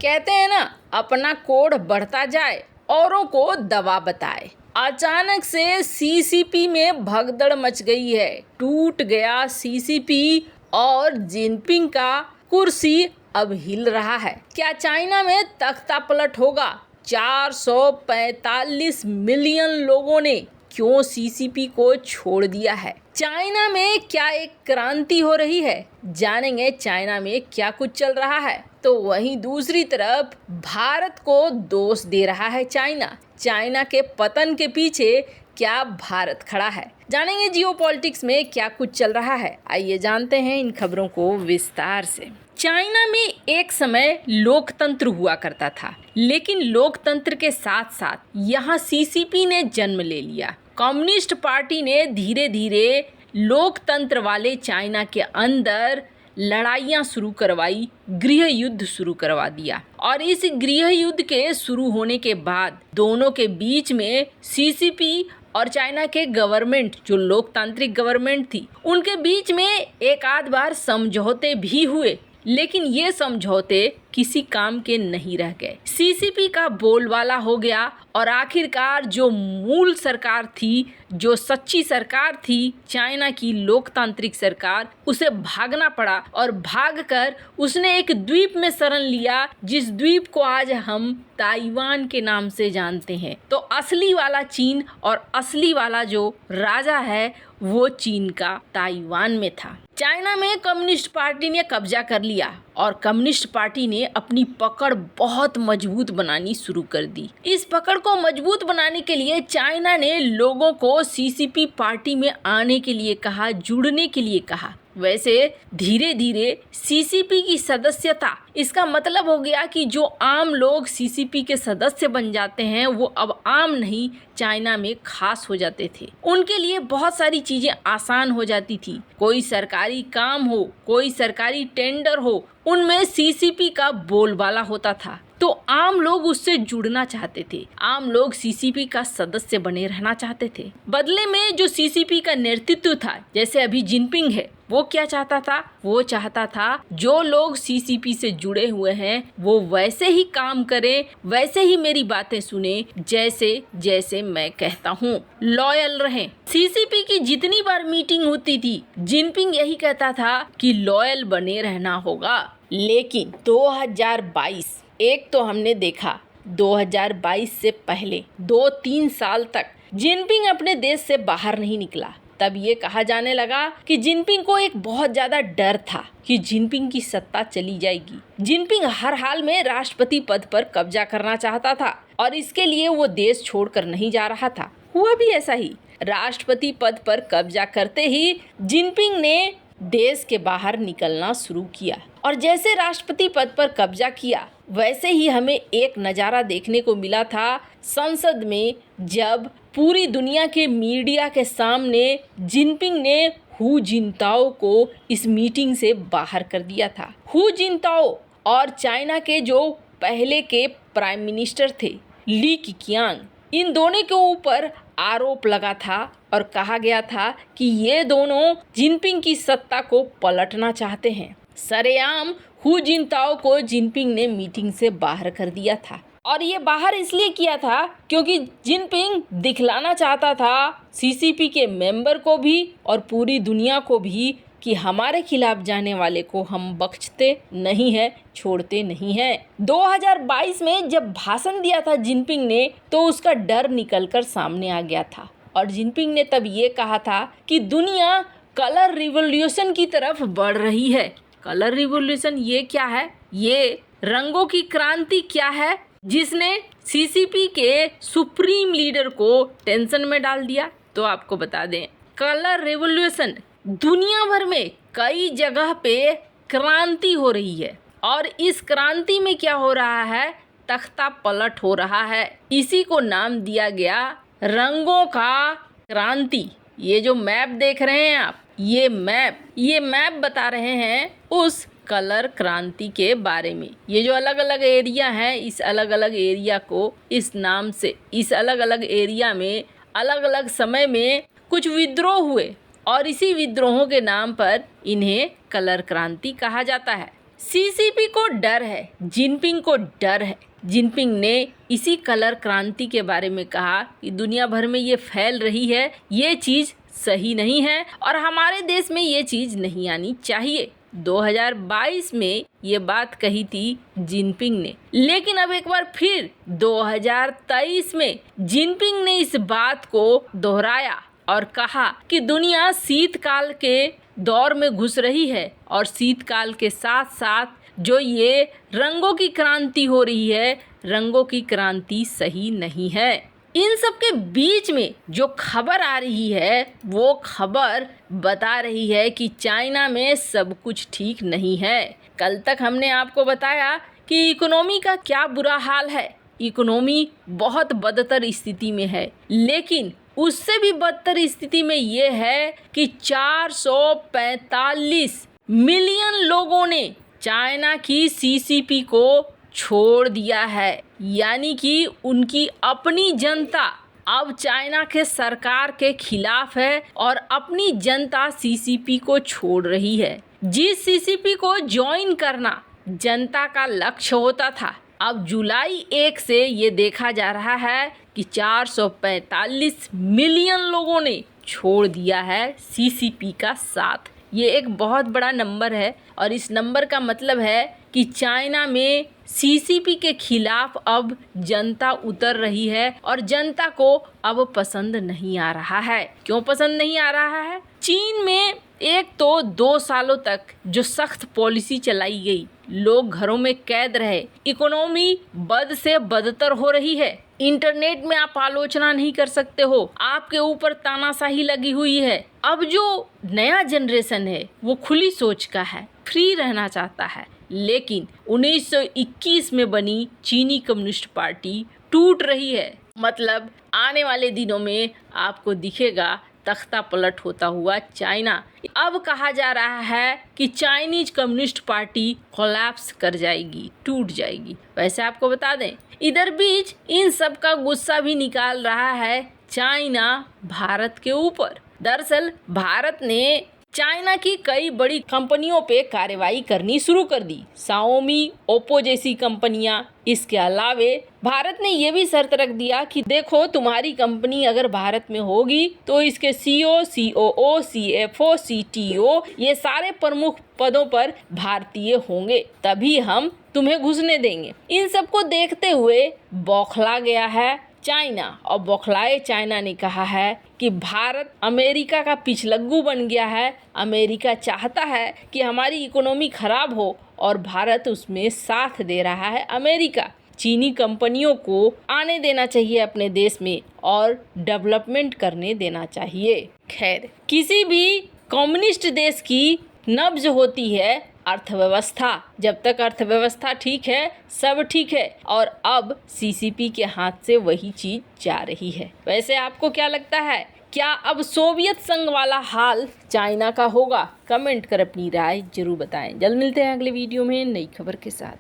कहते हैं ना, अपना कोढ़ बढ़ता जाए औरों को दवा बताए। अचानक से सीसीपी में भगदड़ मच गई है। टूट गया सीसीपी और जिनपिंग का कुर्सी अब हिल रहा है। क्या चाइना में तख्ता पलट होगा? 445 मिलियन लोगों ने क्यों सीसीपी को छोड़ दिया है? चाइना में क्या एक क्रांति हो रही है? जानेंगे चाइना में क्या कुछ चल रहा है। तो वहीं दूसरी तरफ भारत को दोष दे रहा है चाइना के पतन के पीछे क्या भारत खड़ा है? जानेंगे जियोपॉलिटिक्स में क्या कुछ चल रहा है। आइए जानते हैं इन खबरों को विस्तार से। चाइना में एक समय लोकतंत्र हुआ करता था, लेकिन लोकतंत्र के साथ साथ यहाँ सीसीपी ने जन्म ले लिया। कम्युनिस्ट पार्टी ने धीरे धीरे लोकतंत्र वाले चाइना के अंदर लड़ाइयाँ शुरू करवाई, गृह युद्ध शुरू करवा दिया। और इस गृह युद्ध के शुरू होने के बाद दोनों के बीच में सीसीपी और चाइना के गवर्नमेंट, जो लोकतांत्रिक गवर्नमेंट थी, उनके बीच में एक आध बार समझौते भी हुए, लेकिन ये समझौते किसी काम के नहीं रह गए। सीसीपी का बोलबाला हो गया और आखिरकार जो मूल सरकार थी, जो सच्ची सरकार थी चाइना की लोकतांत्रिक सरकार, उसे भागना पड़ा और भागकर उसने एक द्वीप में शरण लिया, जिस द्वीप को आज हम ताइवान के नाम से जानते हैं। तो असली वाला चीन और असली वाला जो राजा है वो चीन का ताइवान में था। चाइना में कम्युनिस्ट पार्टी ने कब्जा कर लिया और कम्युनिस्ट पार्टी ने अपनी पकड़ बहुत मजबूत बनानी शुरू कर दी। इस पकड़ को मजबूत बनाने के लिए चाइना ने लोगों को सीसीपी पार्टी में आने के लिए कहा, जुड़ने के लिए कहा। वैसे धीरे धीरे सीसीपी की सदस्यता, इसका मतलब हो गया कि जो आम लोग सीसीपी के सदस्य बन जाते हैं वो अब आम नहीं, चाइना में खास हो जाते थे। उनके लिए बहुत सारी चीजें आसान हो जाती थी। कोई सरकारी काम हो, कोई सरकारी टेंडर हो, उनमें सीसीपी का बोलबाला होता था। तो आम लोग उससे जुड़ना चाहते थे, आम लोग सीसीपी का सदस्य बने रहना चाहते थे। बदले में जो सीसीपी का नेतृत्व था, जैसे अभी जिनपिंग है, वो क्या चाहता था? वो चाहता था जो लोग सीसीपी से जुड़े हुए हैं वो वैसे ही काम करें, वैसे ही मेरी बातें सुने, जैसे जैसे मैं कहता हूँ, लॉयल रहें। सीसीपी की जितनी बार मीटिंग होती थी, जिनपिंग यही कहता था कि लॉयल बने रहना होगा। लेकिन 2022 एक तो हमने देखा, 2022 से पहले 2-3 साल तक जिनपिंग अपने देश से बाहर नहीं निकला। तब ये कहा जाने लगा कि जिनपिंग को एक बहुत ज्यादा डर था कि जिनपिंग की सत्ता चली जाएगी। जिनपिंग हर हाल में राष्ट्रपति पद पर कब्जा करना चाहता था और इसके लिए वो देश छोड़कर नहीं जा रहा था। हुआ भी ऐसा ही। राष्ट्रपति पद पर कब्जा करते ही जिनपिंग ने देश के बाहर निकलना शुरू किया और जैसे राष्ट्रपति पद पर कब्जा किया, वैसे ही हमें एक नज़ारा देखने को मिला था संसद में, जब पूरी दुनिया के मीडिया के सामने जिनपिंग ने हु जिनताओ को इस मीटिंग से बाहर कर दिया था। हु जिनताओ और चाइना के जो पहले के प्राइम मिनिस्टर थे ली केकियांग, इन दोनों के ऊपर आरोप लगा था और कहा गया था कि ये दोनों जिनपिंग की सत्ता को पलटना चाहते हैं। सरेआम हु जिनताओ को जिनपिंग ने मीटिंग से बाहर कर दिया था और ये बाहर इसलिए किया था क्योंकि जिनपिंग दिखलाना चाहता था सीसीपी के मेंबर को भी और पूरी दुनिया को भी कि हमारे खिलाफ जाने वाले को हम बख्शते नहीं है, छोड़ते नहीं हैं। 2022 में जब भाषण दिया था जिनपिंग ने, तो उसका डर निकलकर सामने आ गया था और जिनपिंग ने तब ये कहा था कि दुनिया कलर रिवॉल्यूशन की तरफ बढ़ रही है। कलर रिवॉल्यूशन ये क्या है? ये रंगों की क्रांति क्या है, जिसने सीसीपी के सुप्रीम लीडर को टेंशन में डाल दिया। तो आपको बता दें, कलर रिवॉल्यूशन दुनिया भर में कई जगह पे क्रांति हो रही है और इस क्रांति में क्या हो रहा है? तख्ता पलट हो रहा है। इसी को नाम दिया गया रंगों का क्रांति। ये जो मैप देख रहे हैं आप, ये मैप बता रहे हैं उस कलर क्रांति के बारे में। ये जो अलग अलग एरिया हैं, इस अलग अलग एरिया को इस नाम से, इस अलग अलग एरिया में अलग अलग समय में कुछ विद्रोह हुए और इसी विद्रोहों के नाम पर इन्हें कलर क्रांति कहा जाता है। सीसीपी को डर है, जिनपिंग को डर है। जिनपिंग ने इसी कलर क्रांति के बारे में कहा कि दुनिया भर में ये फैल रही है, ये चीज़ सही नहीं है और हमारे देश में ये चीज़ नहीं आनी चाहिए। 2022 में ये बात कही थी जिनपिंग ने, लेकिन अब एक बार फिर 2023 में जिनपिंग ने इस बात को दोहराया और कहा कि दुनिया शीतकाल के दौर में घुस रही है और शीतकाल के साथ साथ जो ये रंगों की क्रांति हो रही है, रंगों की क्रांति सही नहीं है। इन सब के बीच में जो खबर आ रही है वो खबर बता रही है कि चाइना में सब कुछ ठीक नहीं है। कल तक हमने आपको बताया कि इकोनॉमी का क्या बुरा हाल है, इकोनॉमी बहुत बदतर स्थिति में है, लेकिन उससे भी बदतर स्थिति में ये है कि 445 मिलियन लोगों ने चाइना की सीसीपी को छोड़ दिया है। यानी कि उनकी अपनी जनता अब चाइना के सरकार के खिलाफ है और अपनी जनता सीसीपी को छोड़ रही है। जिस सीसीपी को ज्वाइन करना जनता का लक्ष्य होता था, अब जुलाई 1 से ये देखा जा रहा है कि 445 मिलियन लोगों ने छोड़ दिया है सीसीपी का साथ। ये एक बहुत बड़ा नंबर है और इस नंबर का मतलब है कि चाइना में सीसीपी के खिलाफ अब जनता उतर रही है और जनता को अब पसंद नहीं आ रहा है। क्यों पसंद नहीं आ रहा है? चीन में एक तो 2 सालों तक जो सख्त पॉलिसी चलाई गई, लोग घरों में कैद रहे, इकोनॉमी बद से बदतर हो रही है, इंटरनेट में आप आलोचना नहीं कर सकते हो, आपके ऊपर तानाशाही लगी हुई है। अब जो नया जनरेशन है वो खुली सोच का है, फ्री रहना चाहता है, लेकिन 1921 में बनी चीनी कम्युनिस्ट पार्टी टूट रही है। मतलब आने वाले दिनों में आपको दिखेगा तख्ता पलट होता हुआ चाइना। अब कहा जा रहा है कि चाइनीज कम्युनिस्ट पार्टी कोलैप्स कर जाएगी, टूट जाएगी। वैसे आपको बता दें, इधर बीच इन सब का गुस्सा भी निकाल रहा है चाइना भारत के ऊपर। दरअसल भारत ने चाइना की कई बड़ी कंपनियों पे कार्रवाई करनी शुरू कर दी, शाओमी, ओप्पो जैसी कंपनियां। इसके अलावे भारत ने ये भी शर्त रख दिया कि देखो, तुम्हारी कंपनी अगर भारत में होगी तो इसके सीईओ, सीओओ, सीएफओ, सीटीओ ये सारे प्रमुख पदों पर भारतीय होंगे, तभी हम तुम्हें घुसने देंगे। इन सबको देखते हुए बौखला गया है चाइना और बौखलाए चाइना ने कहा है कि भारत अमेरिका का पिछलग्गू बन गया है। अमेरिका चाहता है कि हमारी इकोनॉमी खराब हो और भारत उसमें साथ दे रहा है। अमेरिका चीनी कंपनियों को आने देना चाहिए अपने देश में और डेवलपमेंट करने देना चाहिए। खैर, किसी भी कम्युनिस्ट देश की नब्ज होती है अर्थव्यवस्था। जब तक अर्थव्यवस्था ठीक है सब ठीक है, और अब सीसीपी के हाथ से वही चीज जा रही है। वैसे आपको क्या लगता है, क्या अब सोवियत संघ वाला हाल चाइना का होगा? कमेंट कर अपनी राय जरूर बताएं। जल्द मिलते हैं अगले वीडियो में नई खबर के साथ।